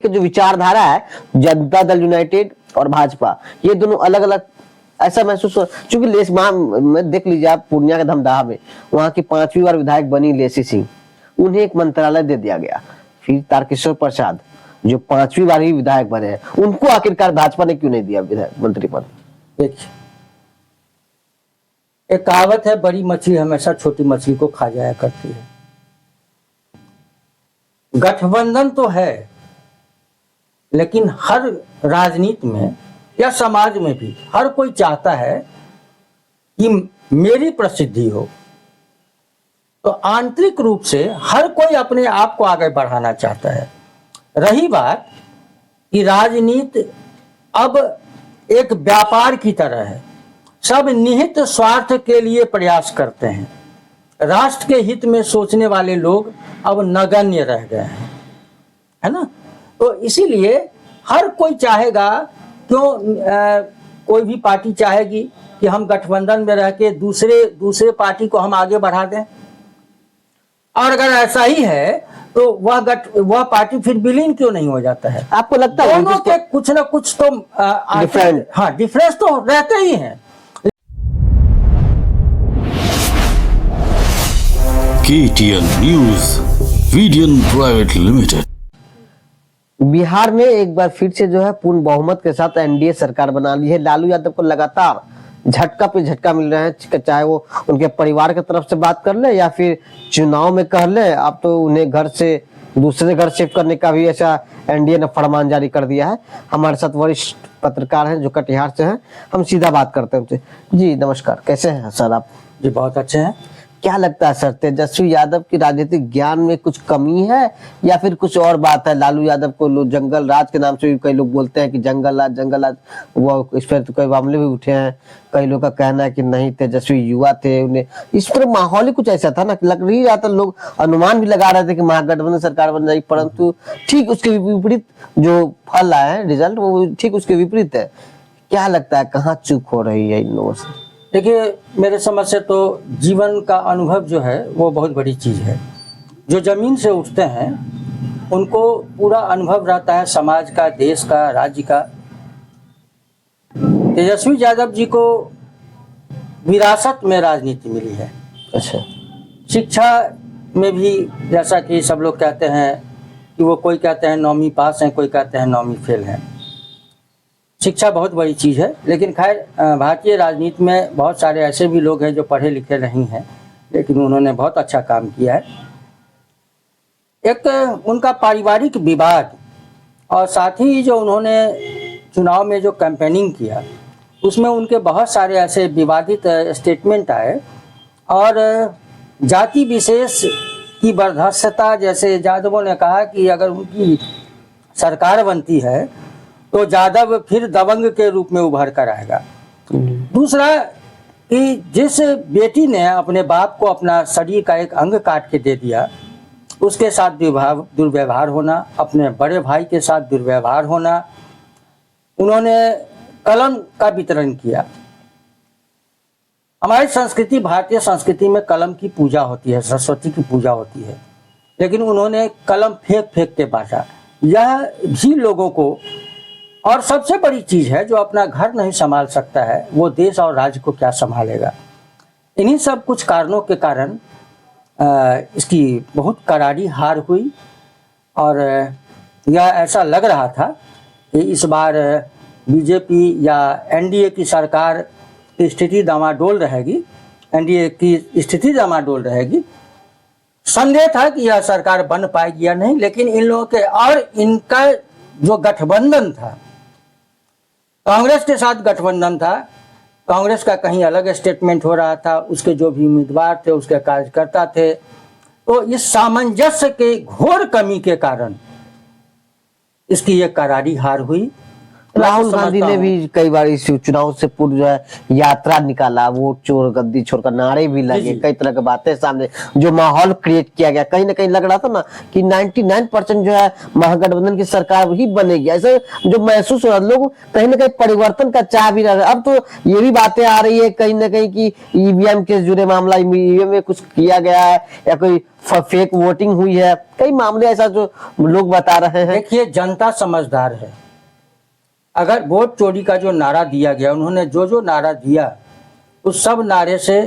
के जो विचारधारा है, जनता दल यूनाइटेड और भाजपा, ये दोनों अलग अलग ऐसा महसूस हो, चूंकि में देख लीजिए आप, पूर्णिया के धमदाहा में वहां की 5वीं बार विधायक बनी लेसी सिंह, उन्हें एक मंत्रालय दे दिया गया। फिर तारकिशोर प्रसाद जो 5वीं बार ही विधायक बने हैं, उनको आखिरकार भाजपा ने क्यों नहीं दिया विधायक मंत्री पद? देखिए, एक कहावत है, बड़ी मछली हमेशा छोटी मछली को खा जाया करती है। गठबंधन तो है, लेकिन हर राजनीति में या समाज में भी हर कोई चाहता है कि मेरी प्रसिद्धि हो। तो आंतरिक रूप से हर कोई अपने आप को आगे बढ़ाना चाहता है। रही बात कि राजनीति अब एक व्यापार की तरह है, सब निहित स्वार्थ के लिए प्रयास करते हैं। राष्ट्र के हित में सोचने वाले लोग अब नगण्य रह गए हैं, है ना। तो इसीलिए हर कोई चाहेगा, कोई भी पार्टी चाहेगी कि हम गठबंधन में रह के दूसरे पार्टी को हम आगे बढ़ा दें। और अगर ऐसा ही है तो वह पार्टी फिर विलीन क्यों नहीं हो जाता है? आपको लगता है दोनों के कुछ ना कुछ तो डिफरेंस तो रहते ही हैं। KTN न्यूज़ वीडियन प्राइवेट लिमिटेड। बिहार में एक बार फिर से जो है पूर्ण बहुमत के साथ एनडीए सरकार बना ली है। लालू यादव को लगातार झटका पे झटका मिल रहे हैं, चाहे वो उनके परिवार की तरफ से बात कर ले या फिर चुनाव में कह ले। अब तो उन्हें घर से दूसरे घर शिफ्ट करने का भी ऐसा एनडीए ने फरमान जारी कर दिया है। हमारे साथ वरिष्ठ पत्रकार हैं जो कटिहार से हैं, हम सीधा बात करते हैं उनसे। जी नमस्कार, कैसे हैं सर आप? जी बहुत अच्छे हैं। क्या लगता है सर, तेजस्वी यादव की राजनीतिक ज्ञान में कुछ कमी है या फिर कुछ और बात है? लालू यादव को लोग जंगल राज के नाम से भी कई लोग बोलते हैं कि जंगल राज, वो इस पर तो कई मामले भी उठे हैं। कई लोग का कहना है कि नहीं, तेजस्वी युवा थे, उन्हें इस पर माहौल ही कुछ ऐसा था ना, लग रही रहा था, लोग अनुमान भी लगा रहे थे कि महागठबंधन सरकार बन जाएगी, परंतु ठीक उसके विपरीत जो फल आया है, रिजल्ट, वो ठीक उसके विपरीत है। क्या लगता है कहाँ चूक हो रही है इन लोगों से? देखिए, मेरे समझ से तो जीवन का अनुभव जो है वो बहुत बड़ी चीज़ है। जो ज़मीन से उठते हैं उनको पूरा अनुभव रहता है समाज का, देश का, राज्य का। तेजस्वी यादव जी को विरासत में राजनीति मिली है। अच्छा। शिक्षा में भी, जैसा कि सब लोग कहते हैं कि वो कोई कहते हैं 9वीं पास हैं, कोई कहते हैं 9वीं फेल हैं। शिक्षा बहुत बड़ी चीज़ है, लेकिन खैर भारतीय राजनीति में बहुत सारे ऐसे भी लोग हैं जो पढ़े लिखे नहीं हैं, लेकिन उन्होंने बहुत अच्छा काम किया है। एक उनका पारिवारिक विवाद और साथ ही जो उन्होंने चुनाव में जो कैंपेनिंग किया, उसमें उनके बहुत सारे ऐसे विवादित स्टेटमेंट आए और जाति विशेष की बर्दाश्तता, जैसे यादवों ने कहा कि अगर उनकी सरकार बनती है तो यादव फिर दबंग के रूप में उभर कर आएगा। दूसरा कि जिस बेटी ने अपने बाप को अपना शरीर का एक अंग काट के दे दिया, उसके साथ दुर्व्यवहार होना, अपने बड़े भाई के साथ दुर्व्यवहार होना। उन्होंने कलम का वितरण किया। हमारी संस्कृति, भारतीय संस्कृति में कलम की पूजा होती है, सरस्वती की पूजा होती है, लेकिन उन्होंने कलम फेंक फेंक के बांटा। यह भी लोगों को, और सबसे बड़ी चीज़ है, जो अपना घर नहीं संभाल सकता है वो देश और राज्य को क्या संभालेगा। इन्हीं सब कुछ कारणों के कारण इसकी बहुत करारी हार हुई और यह ऐसा लग रहा था कि इस बार बीजेपी या एनडीए की सरकार की स्थिति डामाडोल रहेगी, एनडीए की स्थिति डामाडोल रहेगी। संदेह था कि यह सरकार बन पाएगी या नहीं, लेकिन इन लोगों के और इनका जो गठबंधन था, कांग्रेस के साथ गठबंधन था, कांग्रेस का कहीं अलग स्टेटमेंट हो रहा था, उसके जो भी उम्मीदवार थे, उसके कार्यकर्ता थे। तो इस सामंजस्य के घोर कमी के कारण इसकी एक करारी हार हुई। राहुल गांधी ने भी कई बार इस चुनाव से पूर्व जो है यात्रा निकाला, वोट चोर गद्दी छोड़ का नारे भी लगे, कई तरह की बातें सामने, जो माहौल क्रिएट किया गया, कहीं ना कहीं लग रहा था ना कि 99% जो है महागठबंधन की सरकार ही बनेगी, ऐसे जो महसूस हो रहा, लोग कहीं ना कहीं परिवर्तन का चाह भी रहा। अब तो ये भी बातें आ रही है कहीं ना कहीं कि ईवीएम के जुड़े मामला, ईवीएम में कुछ किया गया है या कोई फेक वोटिंग हुई है, कई मामले ऐसा जो लोग बता रहे हैं। देखिए, जनता समझदार है। अगर वोट चोरी का जो नारा दिया गया, उन्होंने जो नारा दिया, उस सब नारे से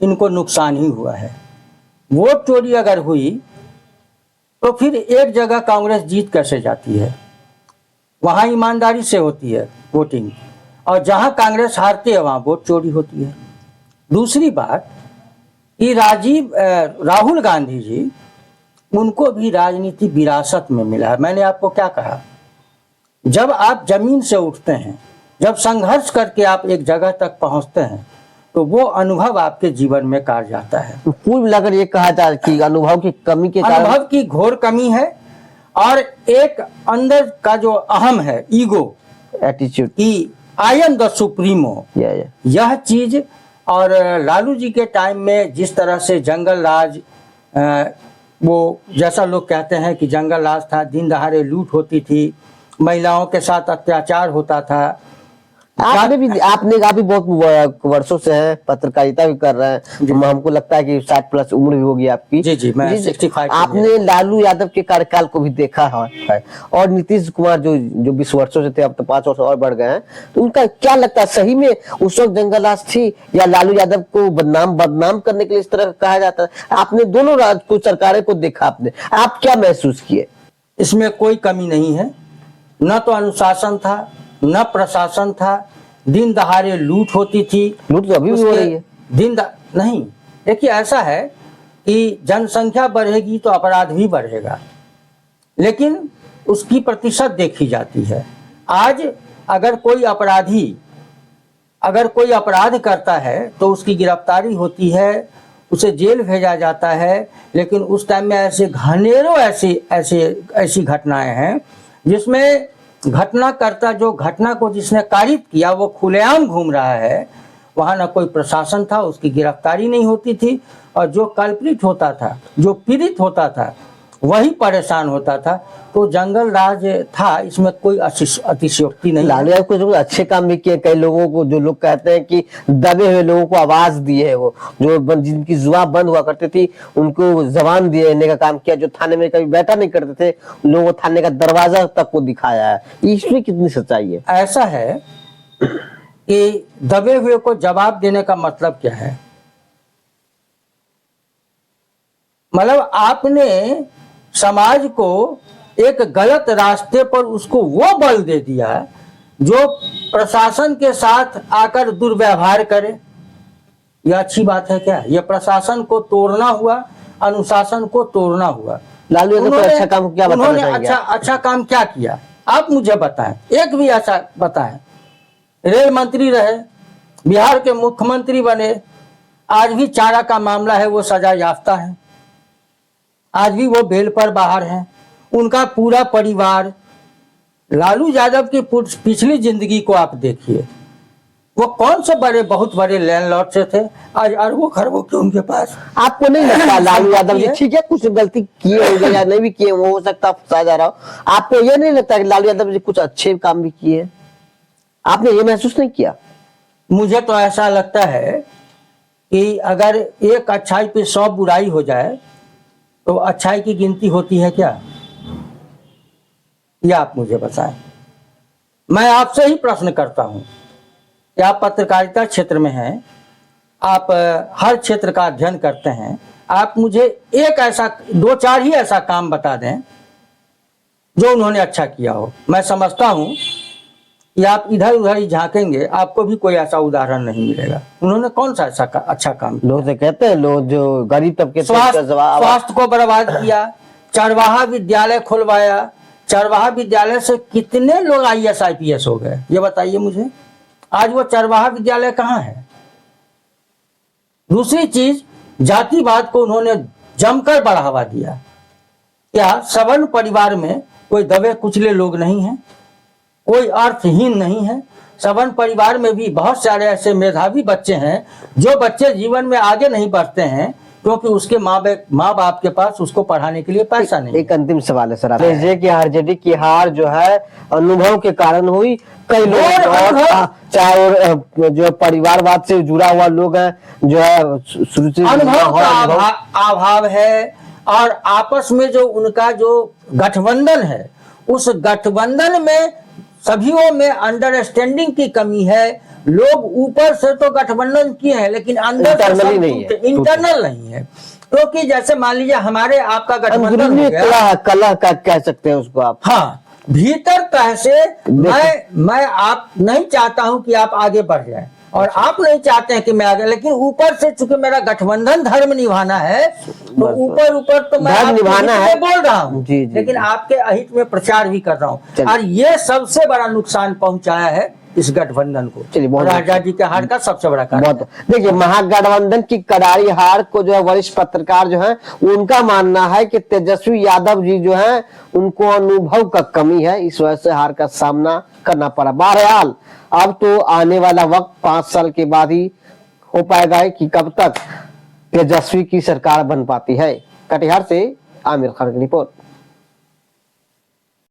इनको नुकसान ही हुआ है। वोट चोरी अगर हुई तो फिर एक जगह कांग्रेस जीत कैसे जाती है? वहां ईमानदारी से होती है वोटिंग, और जहां कांग्रेस हारती है वहां वोट चोरी होती है। दूसरी बात कि राहुल गांधी जी, उनको भी राजनीति विरासत में मिला है। मैंने आपको क्या कहा, जब आप जमीन से उठते हैं, जब संघर्ष करके आप एक जगह तक पहुंचते हैं, तो वो अनुभव आपके जीवन में कार जाता है। कुल मिलाकर ये कहा जाए कि अनुभव की कमी के कारण, अनुभव की घोर कमी है, और एक अंदर का जो अहम है, ईगो एटीट्यूड कि आई एम द सुप्रीमो, यह चीज। और लालू जी के टाइम में जिस तरह से जंगल राज, वो जैसा लोग कहते हैं कि जंगल राज था, दिन दहाड़े लूट होती थी, महिलाओं के साथ अत्याचार होता था। आपने काफी बहुत वर्षों से है, पत्रकारिता भी कर रहे हैं, तो हमको लगता है कि 60 प्लस उम्र भी होगी आपकी। जी, मैं 65। आपने लालू यादव के कार्यकाल को भी देखा है, और नीतीश कुमार जो 20 वर्षों से थे, अब तो 5 वर्ष और बढ़ गए हैं, तो उनका क्या लगता है, सही में उस वक्त जंगल राज थी, या लालू यादव को बदनाम करने के लिए इस तरह कहा जाता है? आपने दोनों सरकारें को देखा, आप क्या महसूस किए? इसमें कोई कमी नहीं है, न तो अनुशासन था, न प्रशासन था। दिन दहाड़े लूट होती थी। लूट तो अभी भी हो रही है। नहीं, देखिए, ऐसा है कि जनसंख्या बढ़ेगी तो अपराध भी बढ़ेगा, लेकिन उसकी प्रतिशत देखी जाती है। आज अगर कोई अपराध करता है तो उसकी गिरफ्तारी होती है, उसे जेल भेजा जाता है, लेकिन उस टाइम में घनेरों ऐसी घटनाएं हैं जिसमें घटनाकर्ता, जो घटना को जिसने कारित किया, वो खुलेआम घूम रहा है। वहां ना कोई प्रशासन था, उसकी गिरफ्तारी नहीं होती थी, और जो कल्प्रिट होता था, जो पीड़ित होता था, वही परेशान होता था। तो जंगल राज था, इसमें कोई अतिशयोक्ति नहीं। लालू यादव कुछ अच्छे काम भी किए, कई लोगों को, जो लोग कहते हैं कि दबे हुए लोगों को आवाज दी है, वो जो जिनकी जुबान बंद हुआ करती थी उनको जबान देने का काम किया, जो थाने में कभी बैठा नहीं करते थे, लोगों थाने का दरवाजा तक को दिखाया है। इसमें कितनी सच्चाई है? ऐसा है कि दबे हुए को जवाब देने का मतलब क्या है? मतलब आपने समाज को एक गलत रास्ते पर उसको वो बल दे दिया जो प्रशासन के साथ आकर दुर्व्यवहार करे। यह अच्छी बात है क्या? यह प्रशासन को तोड़ना हुआ, अनुशासन को तोड़ना हुआ। लालू यादव अच्छा काम क्या बताना चाहेंगे? अच्छा काम क्या किया आप मुझे बताएं, एक भी ऐसा बताएं। रेल मंत्री रहे, बिहार के मुख्यमंत्री बने, आज भी चारा का मामला है, वो सजा याफ्ता है, आज भी वो बेल पर बाहर हैं। उनका पूरा परिवार, लालू यादव की पिछली जिंदगी को आप देखिए, वो कौन से बहुत बड़े लैंडलॉर्ड से थे, आज अरबों खरबों के उनके पास। आपको नहीं लगता लालू यादव जी ठीक है कुछ गलती किए होंगे या नहीं भी किए, वो हो सकता है फंसा जा रहा हो, आपको ये नहीं लगता कि लालू यादव जी कुछ अच्छे काम भी किए? आपने ये महसूस नहीं किया? मुझे तो ऐसा लगता है कि अगर एक अच्छाई पे 100 बुराई हो जाए तो अच्छाई की गिनती होती है क्या? यह आप मुझे बताएं। मैं आपसे ही प्रश्न करता हूं कि आप पत्रकारिता क्षेत्र में हैं, आप हर क्षेत्र का अध्ययन करते हैं, आप मुझे एक ऐसा 2-4 ही ऐसा काम बता दें जो उन्होंने अच्छा किया हो। मैं समझता हूं कि आप इधर उधर ही झांकेंगे, आपको भी कोई ऐसा उदाहरण नहीं मिलेगा। उन्होंने कौन सा ऐसा अच्छा काम? लोग तो कहते हैं, लोग जो गरीब तबके, स्वास्थ्य को बर्बाद किया, चरवाहा विद्यालय खुलवाया, चरवाहा विद्यालय से कितने लोग IAS IPS हो गए, ये बताइए मुझे। आज वो चरवाहा विद्यालय कहाँ है? दूसरी चीज, जातिवाद को उन्होंने जमकर बढ़ावा दिया। क्या सवर्ण परिवार में कोई दबे कुचले लोग नहीं हैं? कोई अर्थहीन नहीं है। सवर्ण परिवार में भी बहुत सारे ऐसे मेधावी बच्चे हैं, जो बच्चे जीवन में आगे नहीं बढ़ते हैं क्योंकि उसके माँ बाप के पास उसको पढ़ाने के लिए पैसा नहीं। एक अंतिम सवाल है सर, जैसे कि आरजेडी की हार जो है अनुभव के कारण हुई, कई लोग और चाहे और जो परिवारवाद से जुड़ा हुआ लोग हैं, जो है शुरू से अनुभव का अभाव है, और आपस में जो उनका जो गठबंधन है, उस गठबंधन में सभीयों में अंडरस्टैंडिंग की कमी है। लोग ऊपर से तो गठबंधन किए हैं लेकिन अंदर इंटरनल नहीं है, इंटरनल नहीं है। क्योंकि जैसे मान लीजिए हमारे आपका गठबंधन हो गया, कलह का कह सकते हैं उसको आप। हाँ, भीतर तह से मैं आप नहीं चाहता हूं कि आप आगे बढ़ जाए और आप नहीं चाहते हैं कि मैं आगे, लेकिन ऊपर से चूंकि मेरा गठबंधन धर्म निभाना है, तो ऊपर तो मैं धर्म निभाना है, बोल रहा हूँ, लेकिन जी। आपके अहित में प्रचार भी कर रहा हूँ। और ये सबसे बड़ा नुकसान पहुंचाया है इस गठबंधन को। चलिए, बहुत राजा जी के हार का सबसे बड़ा कारण। देखिए, महागठबंधन की करारी हार को जो है वरिष्ठ पत्रकार जो है उनका मानना है कि तेजस्वी यादव जी जो है उनको अनुभव का कमी है, इस वजह से हार का सामना करना पड़ा। बहरहाल अब तो आने वाला वक्त 5 साल के बाद ही हो पाएगा कि कब तक तेजस्वी की सरकार बन पाती है। कटिहार से आमिर खान की रिपोर्ट।